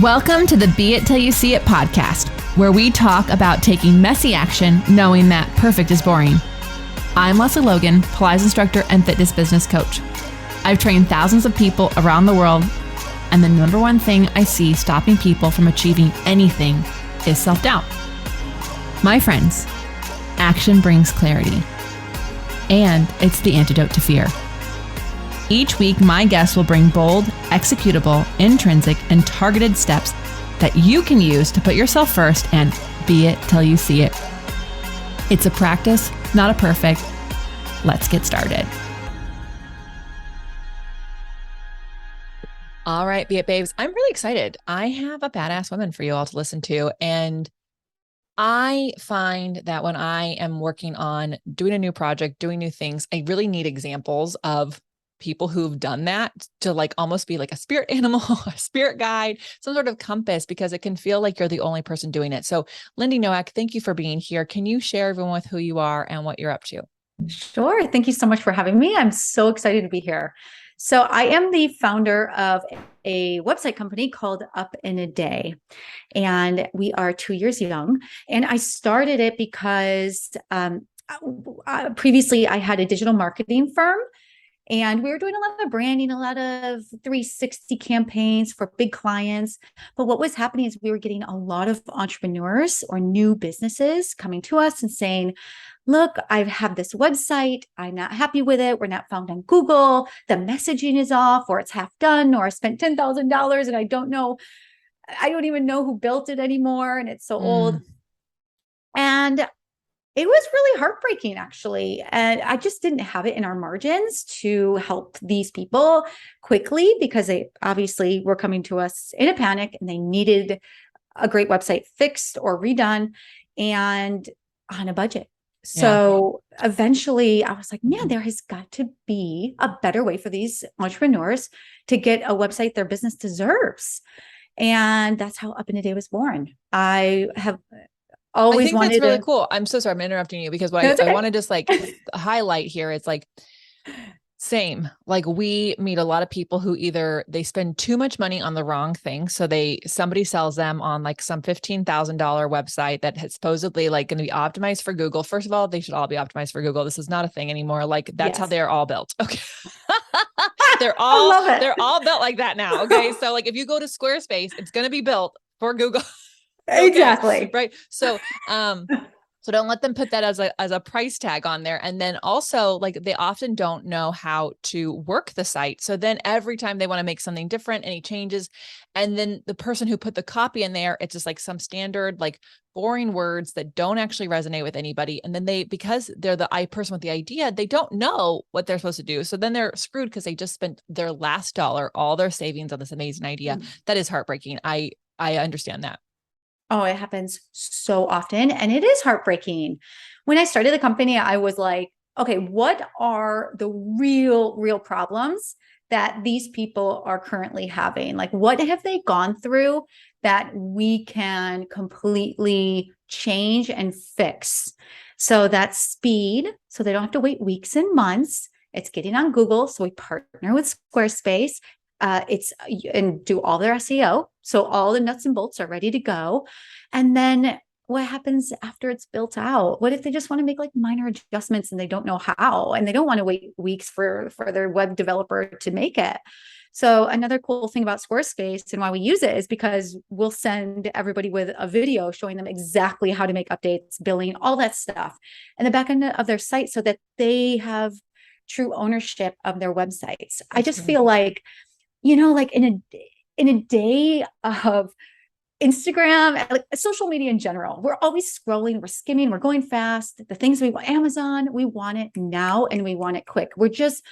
Welcome to the Be It Till You See It podcast, where we talk about taking messy action, knowing that perfect is boring. I'm Lesley Logan, Pilates instructor and fitness business coach. I've trained thousands of people around the world, and the number one thing I see stopping people from achieving anything is self-doubt. My friends, action brings clarity, and it's the antidote to fear. Each week, my guests will bring bold, executable, intrinsic, and targeted steps that you can use to put yourself first and be it till you see it. It's a practice, not a perfect. Let's get started. All right, Be It Babes. I'm really excited. I have a badass woman for you all to listen to. And I find that when I am working on doing a new project, doing new things, I really need examples of people who've done that to like almost be like a spirit animal, a spirit guide, some sort of compass, because it can feel like you're the only person doing it. So Lindy, Nowak, thank you for being here. Can you share everyone with who you are and what you're up to? Sure. Thank you so much for having me. I'm so excited to be here. So I am the founder of a website company called Up in a Day, and we are 2 years young. And I started it because previously I had a digital marketing firm. And we were doing a lot of branding, a lot of 360 campaigns for big clients. But what was happening is we were getting a lot of entrepreneurs or new businesses coming to us and saying, look, I have this website. I'm not happy with it. We're not found on Google. The messaging is off, or it's half done, or I spent $10,000 and I don't even know who built it anymore. And it's so old. And it was really heartbreaking, actually. And I just didn't have it in our margins to help these people quickly, because they obviously were coming to us in a panic and they needed a great website fixed or redone and on a budget. So eventually I was like, man, there has got to be a better way for these entrepreneurs to get a website their business deserves. And that's how Up in a Day was born. I think that's really cool. I'm so sorry I'm interrupting you, because what I want to just like highlight here is like, same, like we meet a lot of people who either they spend too much money on the wrong thing. So somebody sells them on like some $15,000 website that is supposedly like going to be optimized for Google. First of all, they should all be optimized for Google. This is not a thing anymore. Like that's how they're all built. Okay. they're all built like that now. Okay. So like if you go to Squarespace, it's going to be built for Google. Okay, exactly. Right. So, so don't let them put that as a price tag on there. And then also like they often don't know how to work the site. So then every time they want to make something different, any changes, and then the person who put the copy in there, it's just like some standard, like boring words that don't actually resonate with anybody. And then because they're the person with the idea, they don't know what they're supposed to do. So then they're screwed because they just spent their last dollar, all their savings on this amazing idea. That is heartbreaking. I understand that. Oh, it happens so often. And it is heartbreaking. When I started the company, I was like, okay, what are the real problems that these people are currently having? Like, what have they gone through that we can completely change and fix? So that's speed. So they don't have to wait weeks and months. It's getting on Google. So we partner with Squarespace. And do all their SEO. So all the nuts and bolts are ready to go. And then what happens after it's built out? What if they just want to make like minor adjustments and they don't know how, and they don't want to wait weeks for their web developer to make it? So another cool thing about Squarespace and why we use it is because we'll send everybody with a video showing them exactly how to make updates, billing, all that stuff, and the back end of their site, so that they have true ownership of their websites. I just feel like, like in a day of Instagram, like social media in general, we're always scrolling, we're skimming, we're going fast. The things we want, Amazon, we want it now and we want it quick. We're just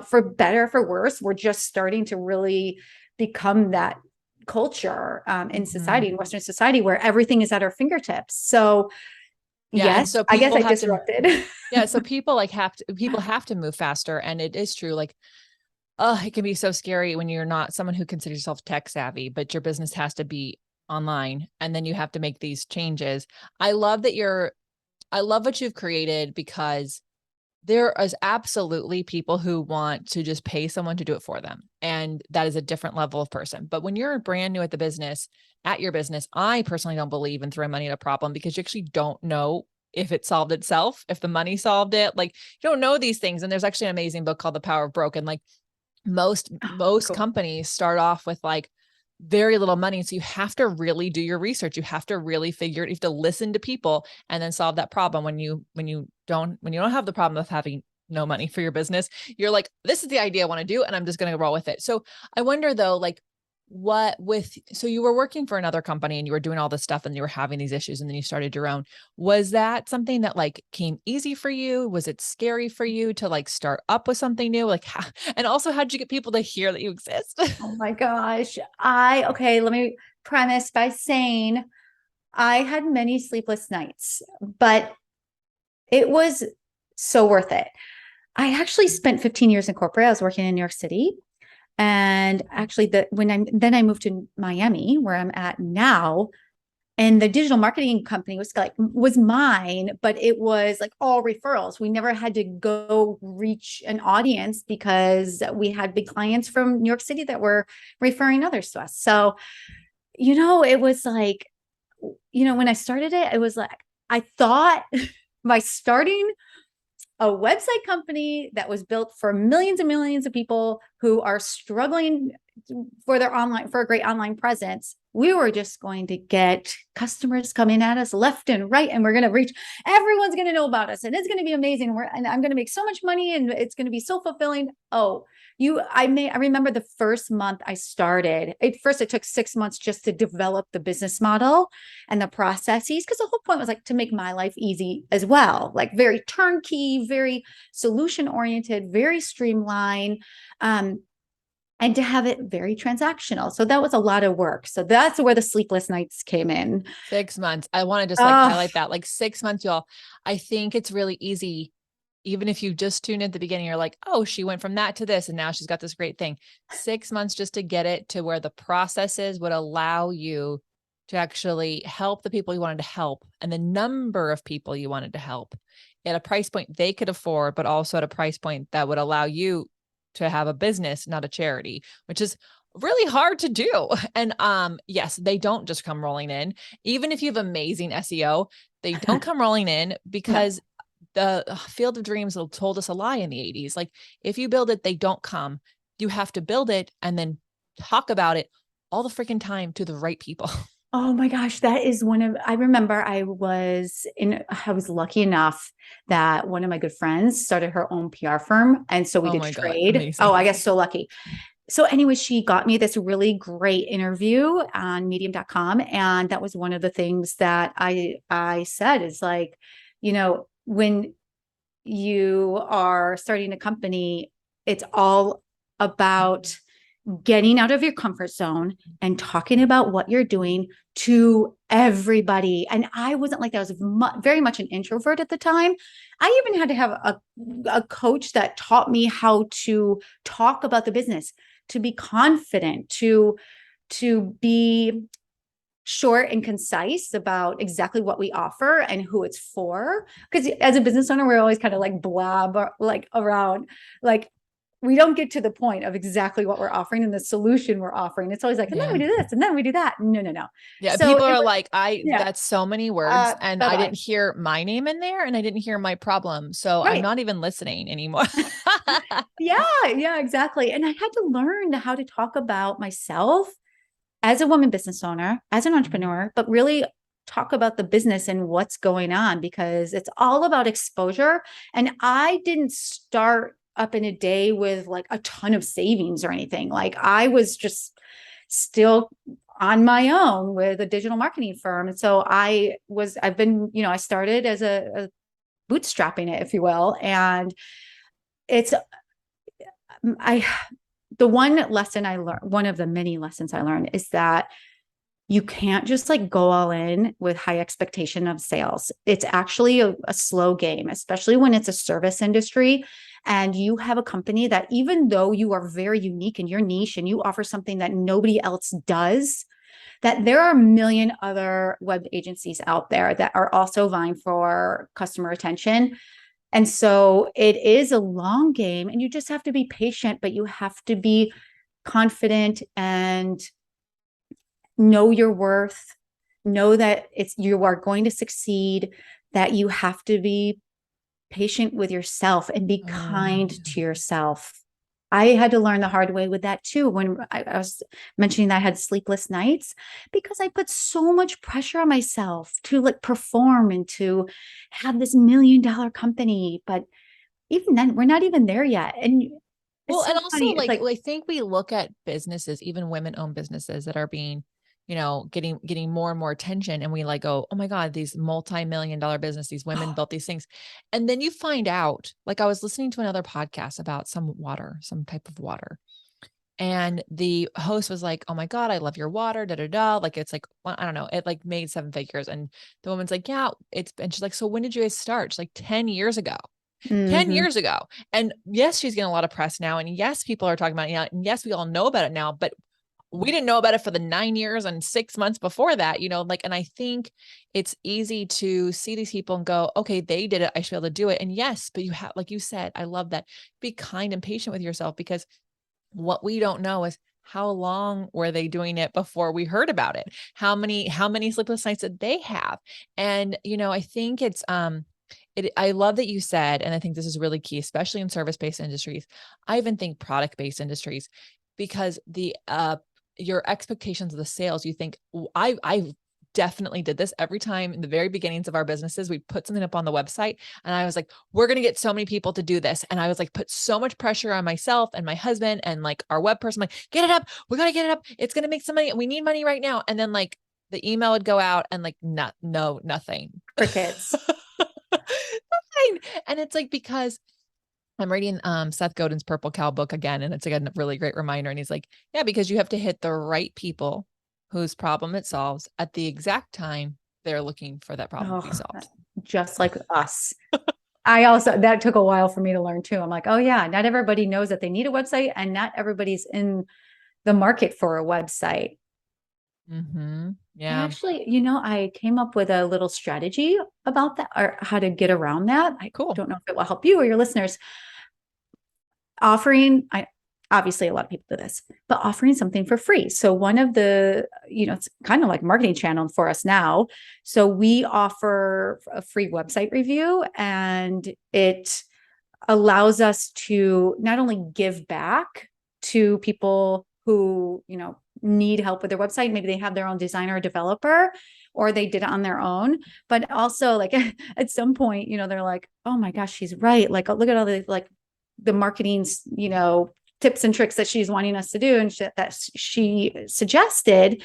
for better, for worse, we're just starting to really become that culture in society, in Western society, where everything is at our fingertips. So yes, so I guess I disrupted. So people have to move faster. And it is true. Like, it can be so scary when you're not someone who considers yourself tech savvy, but your business has to be online, and then you have to make these changes. I love what you've created, because There is absolutely people who want to just pay someone to do it for them. And that is a different level of person. But when you're brand new at your business, I personally don't believe in throwing money at a problem because you actually don't know if it solved itself, if the money solved it. Like, you don't know these things. And there's actually an amazing book called The Power of Broken. Like most Cool. companies start off with like very little money. So you have to really do your research. You have to really figure it. You have to listen to people and then solve that problem. When you don't have the problem of having no money for your business, you're like, this is the idea I want to do, and I'm just going to roll with it. So I wonder though, like so you were working for another company and you were doing all this stuff and you were having these issues and then you started your own. Was that something that like came easy for you? Was it scary for you to like start up with something new? Like, and also how'd you get people to hear that you exist? Oh my gosh. Okay, let me premise by saying I had many sleepless nights, but it was so worth it. I actually spent 15 years in corporate. I was working in New York City. And actually I moved to Miami, where I'm at now. And the digital marketing company was mine, but it was like all referrals. We never had to go reach an audience because we had big clients from New York City that were referring others to us. So, it was like, when I started it, it was like, I thought by starting a website company that was built for millions and millions of people who are struggling for a great online presence, we were just going to get customers coming at us left and right, and we're going to reach, everyone's going to know about us, and it's going to be amazing. And I'm going to make so much money, and it's going to be so fulfilling. I remember the first month I started, it took 6 months just to develop the business model and the processes, because the whole point was like to make my life easy as well, like very turnkey, very solution oriented, very streamlined, and to have it very transactional. So that was a lot of work. So that's where the sleepless nights came in. 6 months. I want to just highlight that, like 6 months, y'all. I think it's really easy. Even if you just tune in at the beginning, you're like, oh, she went from that to this, and now she's got this great thing. 6 months just to get it to where the processes would allow you to actually help the people you wanted to help and the number of people you wanted to help at a price point they could afford, but also at a price point that would allow you to have a business, not a charity, which is really hard to do. And yes, they don't just come rolling in. Even if you have amazing SEO, they don't come rolling in, because the field of dreams told us a lie in the 80s. Like, if you build it, they don't come. You have to build it and then talk about it all the freaking time to the right people. Oh my gosh, that is I remember I was lucky enough that one of my good friends started her own PR firm. And so we did trade. Oh, I guess so lucky. So anyway, she got me this really great interview on medium.com. And that was one of the things that I said is like, when you are starting a company, it's all about getting out of your comfort zone and talking about what you're doing to everybody. And I wasn't like that. I was very much an introvert at the time. I even had to have a coach that taught me how to talk about the business, to be confident, to be short and concise about exactly what we offer and who it's for. Because as a business owner, we're always kind of like blab like around, like we don't get to the point of exactly what we're offering and the solution we're offering. It's always like, and then we do this, and then we do that. No. Yeah. So people are like, that's so many words. And I didn't hear my name in there, and I didn't hear my problem. So I'm not even listening anymore. Yeah, exactly. And I had to learn how to talk about myself as a woman business owner, as an entrepreneur, but really talk about the business and what's going on, because it's all about exposure. And I didn't start up in a day with like a ton of savings or anything. Like, I was just still on my own with a digital marketing firm. And so I started as a bootstrapping it, if you will. And the one lesson I learned, one of the many lessons I learned, is that you can't just like go all in with high expectation of sales. It's actually a slow game, especially when it's a service industry and you have a company that, even though you are very unique in your niche and you offer something that nobody else does, that there are a million other web agencies out there that are also vying for customer attention. And so it is a long game, and you just have to be patient, but you have to be confident and know your worth, know that you are going to succeed, that you have to be patient with yourself and be kind to yourself. I had to learn the hard way with that too. When I was mentioning that I had sleepless nights, because I put so much pressure on myself to like perform and to have this $1 million company. But even then, we're not even there yet. And Well, it's so and also funny. It's like, I think we look at businesses, even women-owned businesses that are being, getting more and more attention. And we like go, oh my God, these multi-million-dollar business, these women built these things. And then you find out, like I was listening to another podcast about some type of water. And the host was like, oh my God, I love your water, da, da, da. Like, it's like, well, I don't know. It like made 7 figures. And the woman's like, yeah, and she's like, so when did you guys start? She's like 10 years ago. 10 years ago. And yes, she's getting a lot of press now. And yes, people are talking about it now. And yes, we all know about it now, but we didn't know about it for the 9 years and 6 months before that, like, and I think it's easy to see these people and go, okay, they did it, I should be able to do it. And yes, but you have, like you said, I love that. Be kind and patient with yourself, because what we don't know is how long were they doing it before we heard about it? How many sleepless nights did they have? And, I think it's, I love that you said, and I think this is really key, especially in service-based industries. I even think product-based industries, because your expectations of the sales, you think, I definitely did this every time in the very beginnings of our businesses. We put something up on the website and I was like, we're going to get so many people to do this. And I was like, put so much pressure on myself and my husband and like our web person, like, get it up. We got to get it up. It's going to make some money. We need money right now. And then like the email would go out and like, nothing. Crickets. Nothing. And it's like, because I'm reading Seth Godin's Purple Cow book again, and it's like a really great reminder. And he's like, yeah, because you have to hit the right people whose problem it solves at the exact time they're looking for that problem to be solved. Just like us. That took a while for me to learn too. I'm like, oh yeah, not everybody knows that they need a website, and not everybody's in the market for a website. Yeah. Actually, I came up with a little strategy about that, or how to get around that. Cool. Don't know if it will help you or your listeners. Obviously a lot of people do this, but offering something for free. So one of the, it's kind of like marketing channel for us now. So we offer a free website review, and it allows us to not only give back to people who, need help with their website. Maybe they have their own designer or developer, or they did it on their own, but also like at some point, they're like, oh my gosh, she's right. Like, look at all the, like the marketing's, tips and tricks that she's wanting us to do and that she suggested.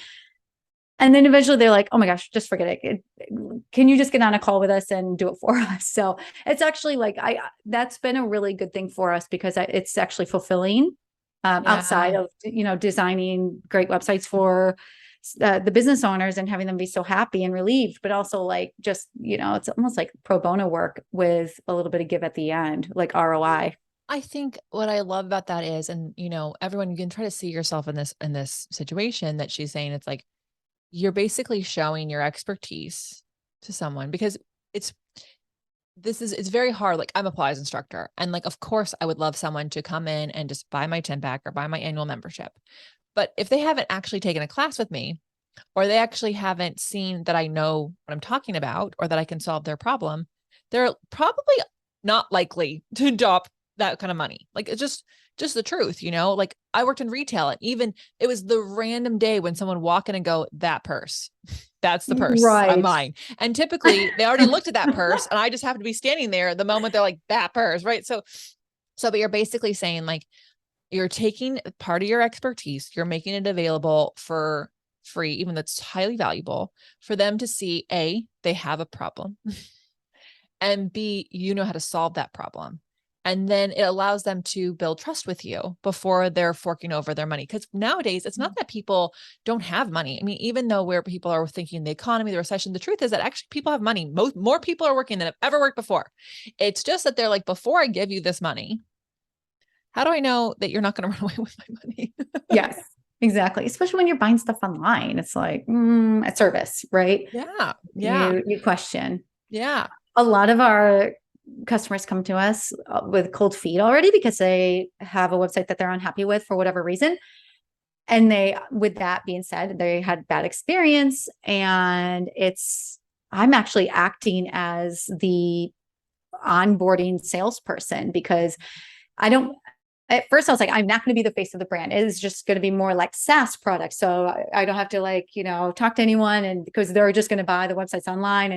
And then eventually they're like, oh my gosh, just forget it. Can you just get on a call with us and do it for us? So it's actually like, that's been a really good thing for us, because it's actually fulfilling outside of, designing great websites for the business owners and having them be so happy and relieved, but also like, just, it's almost like pro bono work with a little bit of give at the end, like ROI. I think what I love about that is, and everyone, you can try to see yourself in this situation that she's saying. It's like, you're basically showing your expertise to someone, because it's very hard. Like, I'm a Pilates instructor, and like, of course I would love someone to come in and just buy my 10-pack or buy my annual membership. But if they haven't actually taken a class with me, or they actually haven't seen that I know what I'm talking about, or that I can solve their problem, they're probably not likely to adopt that kind of money. Like, it's just the truth, like I worked in retail, and even it was the random day when someone walk in and go, that purse, that's the purse, right, mine. And typically they already looked at that purse, and I just have to be standing there the moment they're like, that purse. Right. So, but you're basically saying, like, you're taking part of your expertise, you're making it available for free, even that's highly valuable for them to see, A, they have a problem, and B, how to solve that problem. And then it allows them to build trust with you before they're forking over their money. Because nowadays, it's not that people don't have money. I mean, even though where people are thinking the economy, the recession, the truth is that actually people have money. More people are working than have ever worked before. It's just that they're like, before I give you this money, how do I know that you're not going to run away with my money? Yes, exactly. Especially when you're buying stuff online. It's like a service, right? Yeah. You question. Yeah. A lot of our customers come to us with cold feet already because they have a website that they're unhappy with for whatever reason. And with that being said, they had bad experience, and I'm actually acting as the onboarding salesperson, because at first I was like, I'm not going to be the face of the brand. It is just going to be more like SaaS products. So I don't have to talk to anyone, and because they're just going to buy the websites online,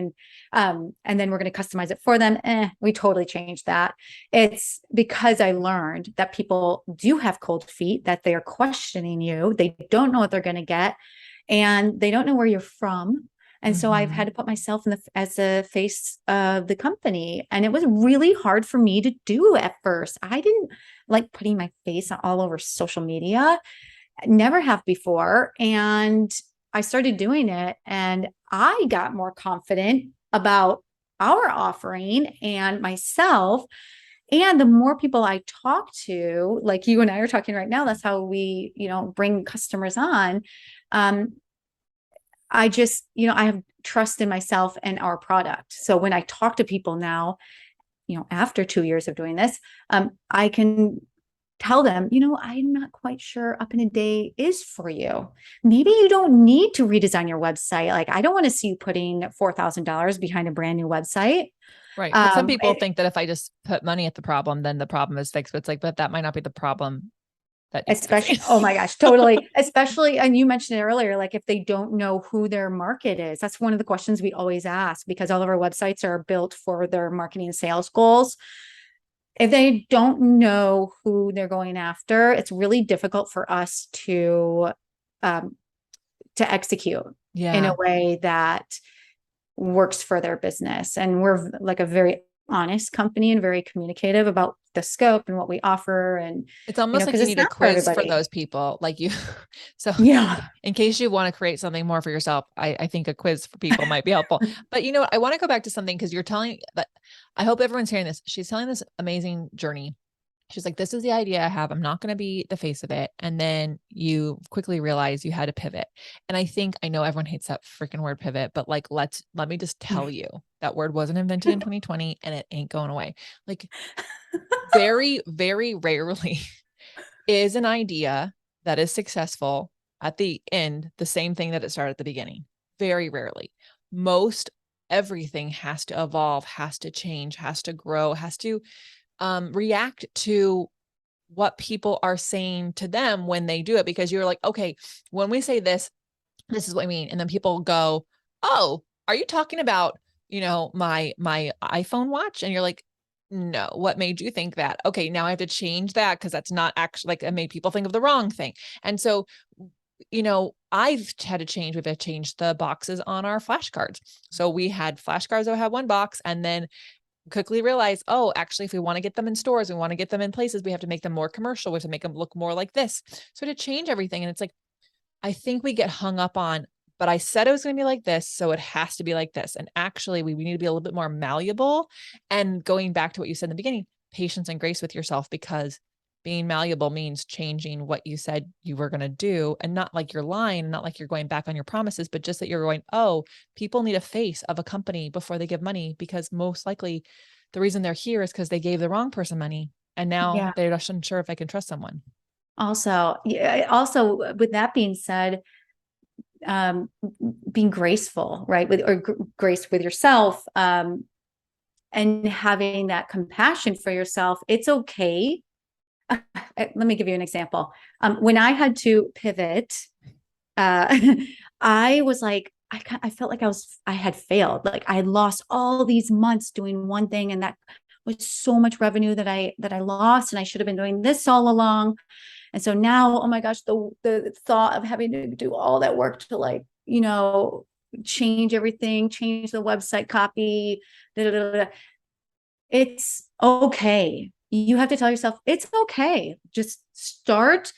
and then we're going to customize it for them. We totally changed that. It's because I learned that people do have cold feet, that they are questioning you. They don't know what they're going to get, and they don't know where you're from. And so I've had to put myself as the face of the company. And it was really hard for me to do at first. I didn't like putting my face all over social media. Never have before. And I started doing it, and I got more confident about our offering and myself. And the more people I talk to, like you and I are talking right now, that's how we, bring customers on. I just, I have trust in myself and our product. So when I talk to people now, after 2 years of doing this, I can tell them, I'm not quite sure Up in a Day is for you. Maybe you don't need to redesign your website. Like, I don't want to see you putting $4,000 behind a brand new website. Right. But some people think that if I just put money at the problem, then the problem is fixed. But it's like, but that might not be the problem. Especially, oh my gosh, totally. Especially, and you mentioned it earlier, like if they don't know who their market is, that's one of the questions we always ask, because all of our websites are built for their marketing and sales goals. If they don't know who they're going after, it's really difficult for us to execute in a way that works for their business. And we're like a very honest company and very communicative about the scope and what we offer. And it's almost like you need a quiz for those people like you. So yeah, in case you want to create something more for yourself, I think a quiz for people might be helpful. But I want to go back to something, because you're telling that, I hope everyone's hearing this. She's telling this amazing journey. She's like, this is the idea I have. I'm not going to be the face of it. And then you quickly realize you had to pivot. And I know everyone hates that freaking word pivot, but like, let me just tell you that word wasn't invented in 2020 and it ain't going away. Like very, very rarely is an idea that is successful at the end the same thing that it started at the beginning. Very rarely. Most everything has to evolve, has to change, has to grow, has to react to what people are saying to them when they do it. Because you're like, okay, when we say this is what I mean. And then people go, oh, are you talking about, my iPhone watch? And you're like, no, what made you think that? Okay, now I have to change that, because that's not actually, like, it made people think of the wrong thing. And so, I've had to change. We've had to change the boxes on our flashcards. So we had flashcards that had one box, and then quickly realize, oh, actually, if we want to get them in stores, we want to get them in places, we have to make them more commercial. We have to make them look more like this. So to change everything. And it's like, I think we get hung up on, but I said it was going to be like this, so it has to be like this. And actually, we need to be a little bit more malleable. And going back to what you said in the beginning, patience and grace with yourself, because being malleable means changing what you said you were going to do, and not like you're lying, not like you're going back on your promises, but just that you're going, oh, people need a face of a company before they give money, because most likely the reason they're here is because they gave the wrong person money. And now they're just unsure if I can trust someone. Also, with that being said, being graceful, right? Grace with yourself, and having that compassion for yourself. It's okay. Let me give you an example. When I had to pivot, I was like, I felt like I had failed. Like I had lost all these months doing one thing, and that was so much revenue that I lost, and I should have been doing this all along. And so now, oh my gosh, the thought of having to do all that work to change everything, change the website copy, it's okay. You have to tell yourself it's okay. Just start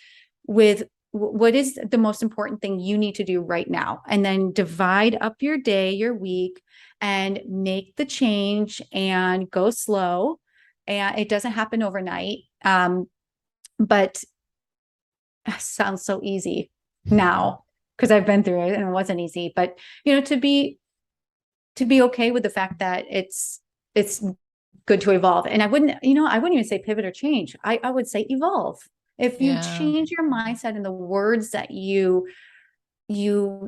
with what is the most important thing you need to do right now, and then divide up your day, your week, and make the change and go slow. And it doesn't happen overnight. But it sounds so easy now because I've been through it and it wasn't easy. But to be okay with the fact that it's good to evolve. And I wouldn't even say pivot or change. I would say evolve. If you Yeah. change your mindset and the words that you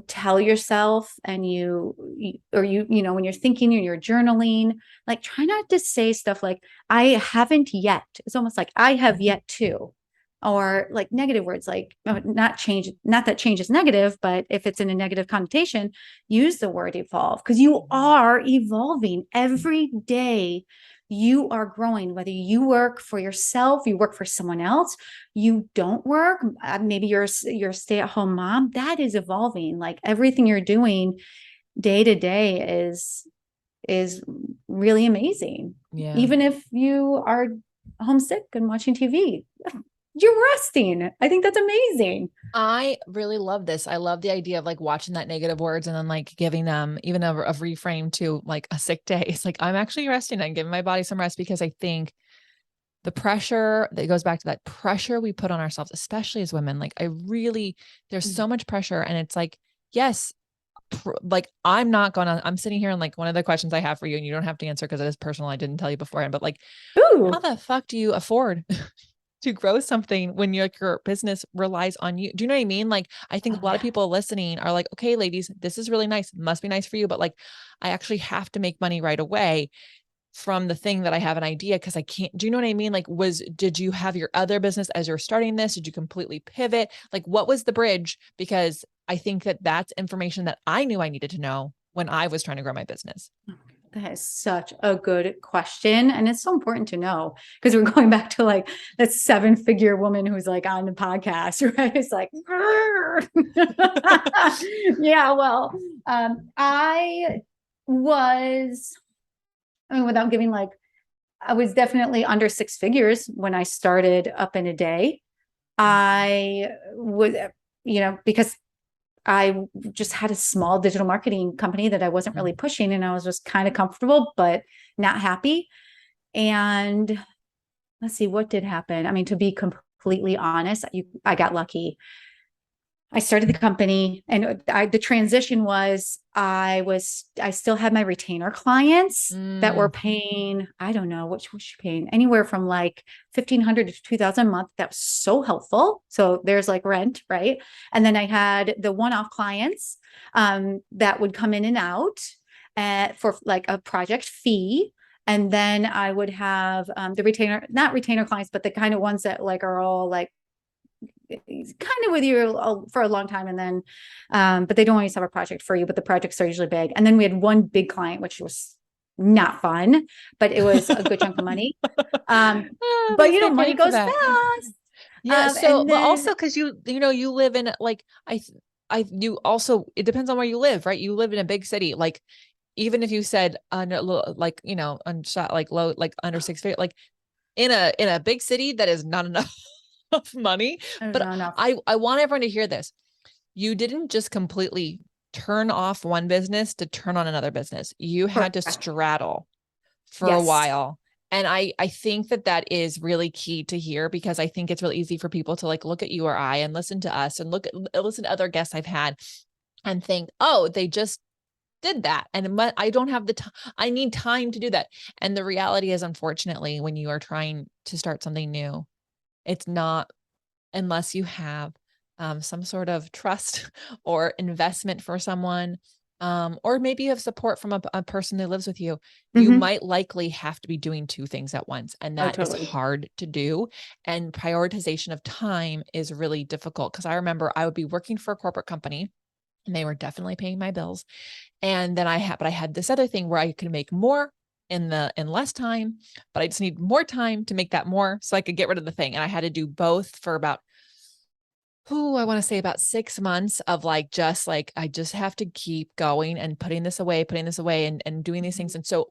tell yourself, and when you're thinking or you're journaling, like, try not to say stuff like, I haven't yet. It's almost like, I have yet to, or like negative words, like, not that change is negative, but if it's in a negative connotation, use the word evolve, because you are evolving every day. You are growing, whether you work for yourself, you work for someone else, you don't work, maybe you're a stay-at-home mom, that is evolving. Like, everything you're doing day to day is really amazing. Yeah. Even if you are homesick and watching TV, you're resting. I think that's amazing. I really love this. I love the idea of like watching that negative words and then like giving them even a reframe to like a sick day. It's like, I'm actually resting and giving my body some rest, because I think the pressure that goes back to that pressure we put on ourselves, especially as women, like there's so much pressure, and it's like, yes, like I'm sitting here and like, one of the questions I have for you, and you don't have to answer because it is personal, I didn't tell you beforehand, but like, Ooh. how the fuck do you afford to grow something when your business relies on you? Do you know what I mean? Like, I think a lot of people listening are like, okay, ladies, this is really nice. Must be nice for you. But like, I actually have to make money right away from the thing that I have an idea, because I can't. Do you know what I mean? Like, did you have your other business as you're starting this? Did you completely pivot? Like, what was the bridge? Because I think that that's information that I knew I needed to know when I was trying to grow my business. That is such a good question. And it's so important to know, because we're going back to like that 7-figure woman who's like on the podcast, right? It's like, yeah, well, without giving like, I was definitely under 6 figures when I started Up in a Day. I was, because I just had a small digital marketing company that I wasn't really pushing, and I was just kind of comfortable, but not happy. And let's see, what did happen? I mean, to be completely honest, I got lucky. I started the company, and the transition was, I still had my retainer clients that were paying, I don't know, what was she paying? Anywhere from like 1,500 to 2,000 a month. That was so helpful. So there's like rent, right? And then I had the one-off clients that would come in and out for like a project fee. And then I would have the not retainer clients, but the kind of ones that like are all like kind of with you for a long time, and then but they don't always have a project for you, but the projects are usually big. And then we had one big client, which was not fun, but it was a good chunk of money. But money goes fast. Yeah. So, and but then, also because you live in like, you also, it depends on where you live, right? You live in a big city. Like, even if you said, like, unshot, like low, like under 6 feet, like in a big city, that is not enough of money. But I want everyone to hear this. You didn't just completely turn off one business to turn on another business. You had to straddle for a while. And I think that is really key to hear, because I think it's really easy for people to like look at you or I and listen to us and listen to other guests I've had and think, oh, they just did that. And I don't have the time. I need time to do that. And the reality is, unfortunately, when you are trying to start something new, it's not, unless you have some sort of trust or investment for someone, or maybe you have support from a person that lives with you, you might likely have to be doing 2 things at once. And that is hard to do. And prioritization of time is really difficult, because I remember I would be working for a corporate company and they were definitely paying my bills. And then I had this other thing where I could make more in less time, but I just need more time to make that more so I could get rid of the thing. And I had to do both for about, I want to say about 6 months of like, I just have to keep going and putting this away and doing these things. And so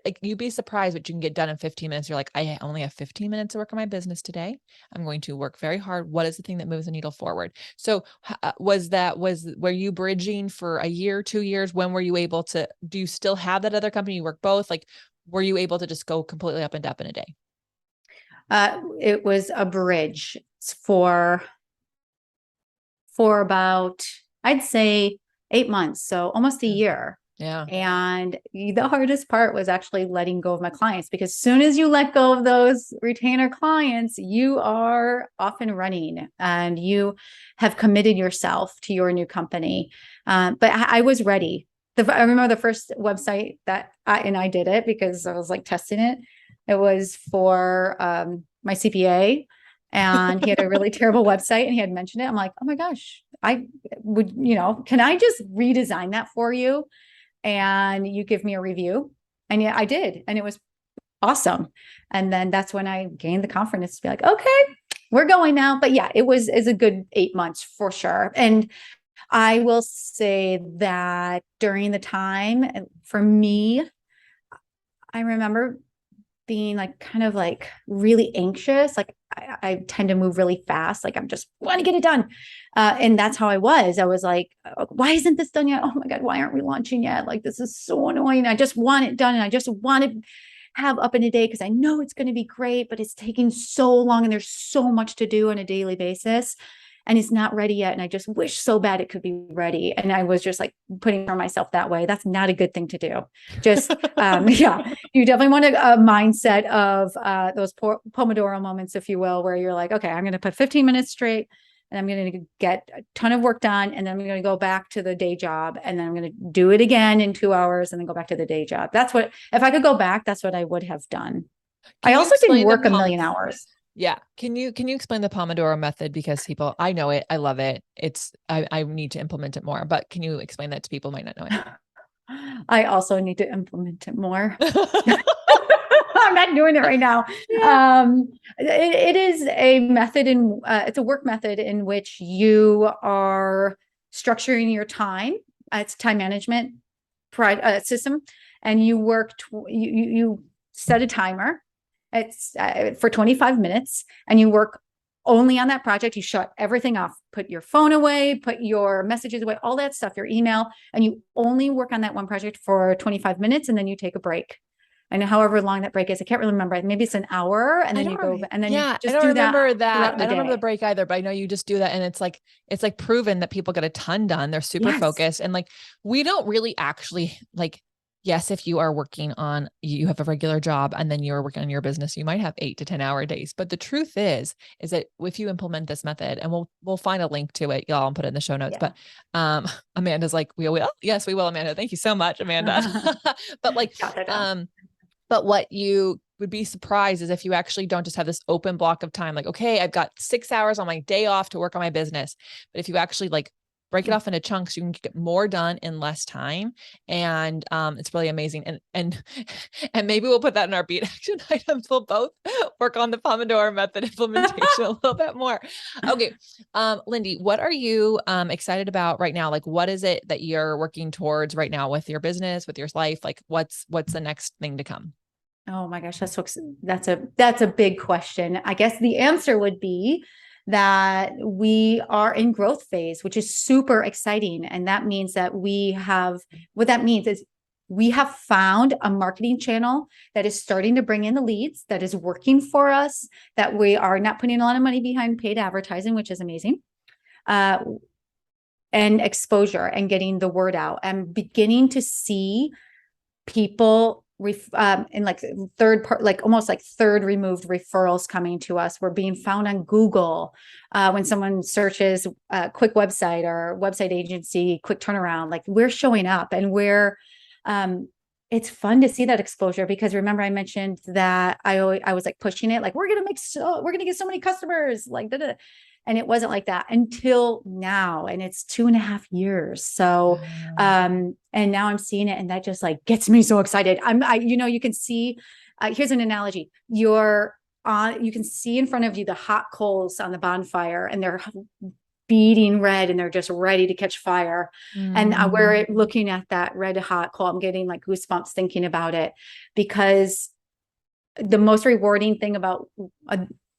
like, you'd be surprised what you can get done in 15 minutes. You're like, I only have 15 minutes to work on my business today. I'm going to work very hard. What is the thing that moves the needle forward? So were you bridging for a year, 2 years? When were you able to, do you still have that other company? You work both? Like, were you able to just go completely up and up in a day? It was a bridge for about, I'd say 8 months. So almost a year. Yeah. And the hardest part was actually letting go of my clients, because as soon as you let go of those retainer clients, you are off and running and you have committed yourself to your new company. But I was ready. I remember the first website that I did it because I was like testing it. It was for my CPA, and he had a really terrible website and he had mentioned it. I'm like, oh my gosh, I would, can I just redesign that for you? And you give me a review. And yeah, I did. And it was awesome. And then that's when I gained the confidence to be like, okay, we're going now. But yeah, is a good 8 months for sure. And I will say that during the time for me, I remember being like kind of like really anxious. Like I tend to move really fast. Like I'm just want to get it done. And that's how I was. I was like, why isn't this done yet? Oh my God, why aren't we launching yet? Like, this is so annoying. I just want it done. And I just want to have up in a day because I know it's going to be great, but it's taking so long and there's so much to do on a daily basis. And it's not ready yet. And I just wish so bad it could be ready. And I was just like putting for myself that way. That's not a good thing to do. Just, yeah, you definitely want a mindset of those Pomodoro moments, if you will, where you're like, okay, I'm going to put 15 minutes straight and I'm going to get a ton of work done. And then I'm going to go back to the day job. And then I'm going to do it again in 2 hours and then go back to the day job. That's what, if I could go back, that's what I would have done. I also didn't work a million hours. Yeah. Can you explain the Pomodoro method? Because I know it. I love it. I need to implement it more, but can you explain that to people who might not know it? I also need to implement it more. I'm not doing it right now. Yeah. It is a method it's a work method in which you are structuring your time. It's time management system, and you work, you set a timer. It's for 25 minutes and you work only on that project. You shut everything off, put your phone away, put your messages away, all that stuff, your email, and you only work on that one project for 25 minutes and then you take a break. And however long that break is, I can't really remember. Maybe it's an hour and then you go and then you just I don't do that. Remember that. I don't remember the break either, but I know you just do that. And it's like proven that people get a ton done. They're super focused. And like, we don't really actually like, yes, if you are working on, you have a regular job and then you're working on your business, you might have 8 to 10 hour days. But the truth is that if you implement this method, and we'll find a link to it, y'all, and put it in the show notes. Yeah. But Amanda's like, we will. Yes, we will, Amanda. Thank you so much, Amanda. But like, but what you would be surprised is if you actually don't just have this open block of time, like, okay, I've got 6 hours on my day off to work on my business. But if you actually like break it off into chunks, you can get more done in less time. And it's really amazing. And maybe we'll put that in our beat action items. We'll both work on the Pomodoro method implementation a little bit more. Okay. Lindy, what are you excited about right now? Like, what is it that you're working towards right now with your business, with your life? Like what's the next thing to come? Oh my gosh, that's a big question. I guess the answer would be that we are in growth phase, which is super exciting. And that means that what that means is we have found a marketing channel that is starting to bring in the leads, that is working for us, that we are not putting a lot of money behind paid advertising, which is amazing. And exposure and getting the word out and beginning to see people in like almost like third removed referrals coming to us. We're being found on Google when someone searches quick website or website agency, quick turnaround, like we're showing up and it's fun to see that exposure because remember I mentioned that I was like pushing it, like we're going to get so many customers, like da-da. And it wasn't like that until now. And it's 2.5 years. So, and now I'm seeing it and that just like gets me so excited. You can see, here's an analogy. You can see in front of you the hot coals on the bonfire and they're beating red and they're just ready to catch fire. And we're looking at that red hot coal. I'm getting like goosebumps thinking about it because the most rewarding thing about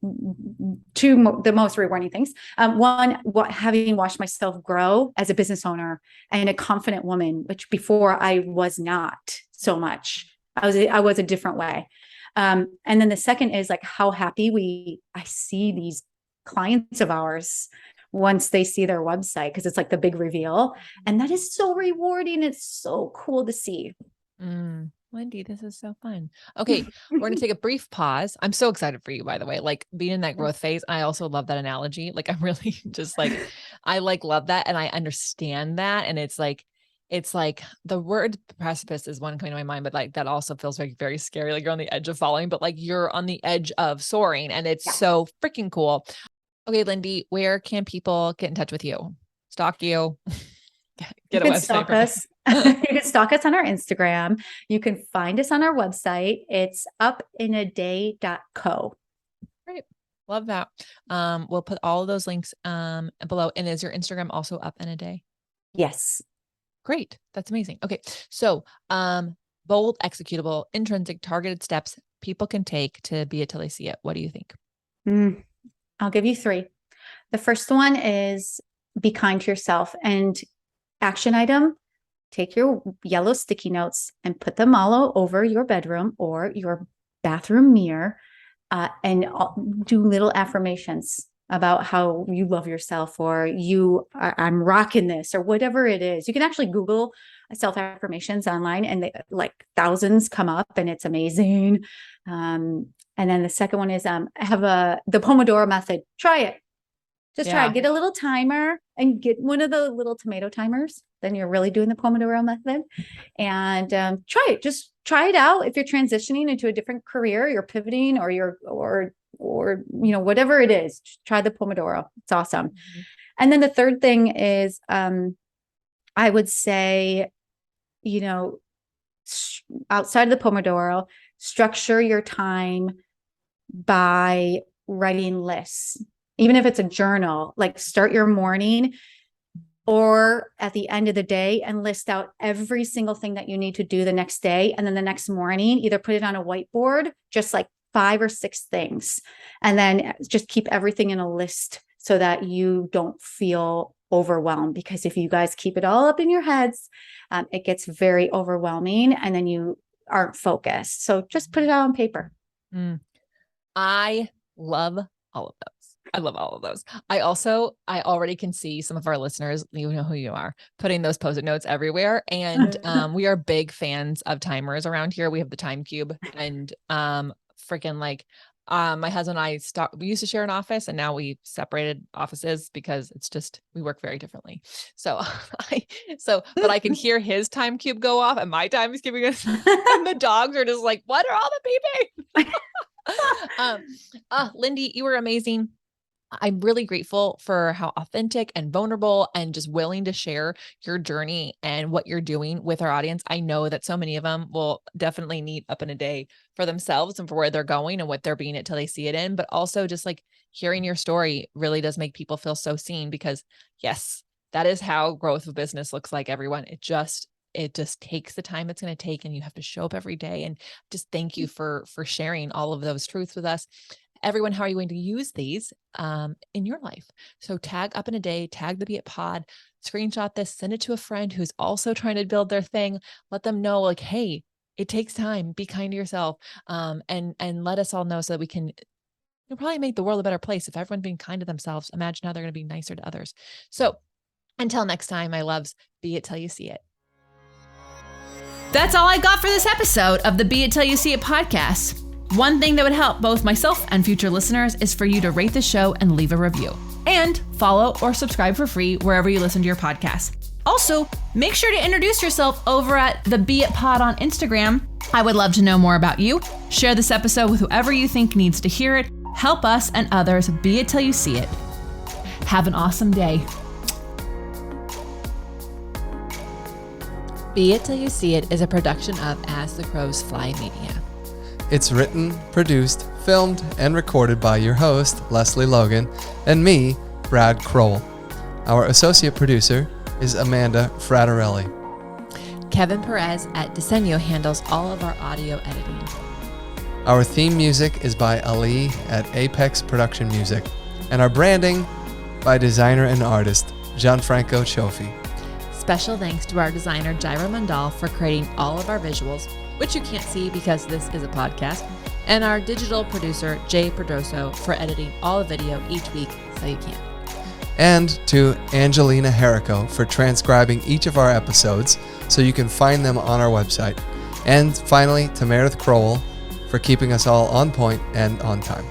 the most rewarding things. Having watched myself grow as a business owner and a confident woman, which before I was not so much. I was a different way. And then the second is like how happy I see these clients of ours once they see their website, because it's like the big reveal. And that is so rewarding. It's so cool to see. Lindy, this is so fun. Okay, we're going to take a brief pause. I'm so excited for you, by the way, like being in that growth phase. I also love that analogy. Like, I'm really just like, I like love that. And I understand that. And it's like the word precipice is one coming to my mind, but like, that also feels like very scary. Like you're on the edge of falling, but like you're on the edge of soaring, and it's so freaking cool. Okay, Lindy, where can people get in touch with you? Stalk you? Get a website. Stalk us. You can stalk us on our Instagram. You can find us on our website. It's upinaday.co. Great. Love that. We'll put all of those links below. And is your Instagram also up in a day? Yes. Great. That's amazing. Okay. So bold, executable, intrinsic, targeted steps people can take to be it till they see it. What do you think? I'll give you 3. The first one is be kind to yourself. And action item, take your yellow sticky notes and put them all over your bedroom or your bathroom mirror, and do little affirmations about how you love yourself, or I'm rocking this, or whatever it is. You can actually Google self-affirmations online, and like thousands come up, and it's amazing. And then the second one is have the Pomodoro Method. Try it. Just try it. Get a little timer and get one of the little tomato timers. Then you're really doing the Pomodoro Method. And try it. Just try it out. If you're transitioning into a different career, you're pivoting, or whatever it is, try the Pomodoro. It's awesome. Mm-hmm. And then the third thing is, I would say, outside of the Pomodoro, structure your time by writing lists. Even if it's a journal, like start your morning or at the end of the day and list out every single thing that you need to do the next day. And then the next morning, either put it on a whiteboard, just like 5 or 6 things, and then just keep everything in a list so that you don't feel overwhelmed. Because if you guys keep it all up in your heads, it gets very overwhelming, and then you aren't focused. So just put it out on paper. I love all of those. I love all of those. I already can see some of our listeners, you know who you are, putting those Post-it notes everywhere. And we are big fans of timers around here. We have the time cube, and freaking like my husband and I we used to share an office, and now we separated offices because it's just, we work very differently. But I can hear his time cube go off, and my time is keeping us, and the dogs are just like, what are all the beeping? Lindy, you were amazing. I'm really grateful for how authentic and vulnerable and just willing to share your journey and what you're doing with our audience. I know that so many of them will definitely need up in a day for themselves and for where they're going and what they're being it till they see it in, but also just like hearing your story really does make people feel so seen, because yes, that is how growth of business looks like, everyone. It just takes the time it's going to take, and you have to show up every day. And just thank you for sharing all of those truths with us. Everyone, how are you going to use these in your life? So tag up in a day, tag the Beit Pod, screenshot this, send it to a friend who's also trying to build their thing. Let them know, like, hey, it takes time. Be kind to yourself, and let us all know so that we can probably make the world a better place. If everyone's being kind to themselves, imagine how they're going to be nicer to others. So until next time, my loves, be it till you see it. That's all I got for this episode of the Be It Till You See It podcast. One thing that would help both myself and future listeners is for you to rate the show and leave a review, and follow or subscribe for free wherever you listen to your podcast. Also, make sure to introduce yourself over at the Beit Pod on Instagram. I would love to know more about you. Share this episode with whoever you think needs to hear it. Help us and others be it till you see it. Have an awesome day. Be It Till You See It is a production of As the Crows Fly Media. It's written, produced, filmed, and recorded by your host, Lesley Logan, and me, Brad Kroll. Our associate producer is Amanda Fraterelli. Kevin Perez at Disenyo handles all of our audio editing. Our theme music is by Ali at Apex Production Music, and our branding by designer and artist Gianfranco Cioffi. Special thanks to our designer Jaira Mandal for creating all of our visuals, which you can't see because this is a podcast, and our digital producer Jay Perdoso for editing all the video each week so you can. and to Angelina Herrico for transcribing each of our episodes so you can find them on our website. And finally, to Meredith Crowell for keeping us all on point and on time.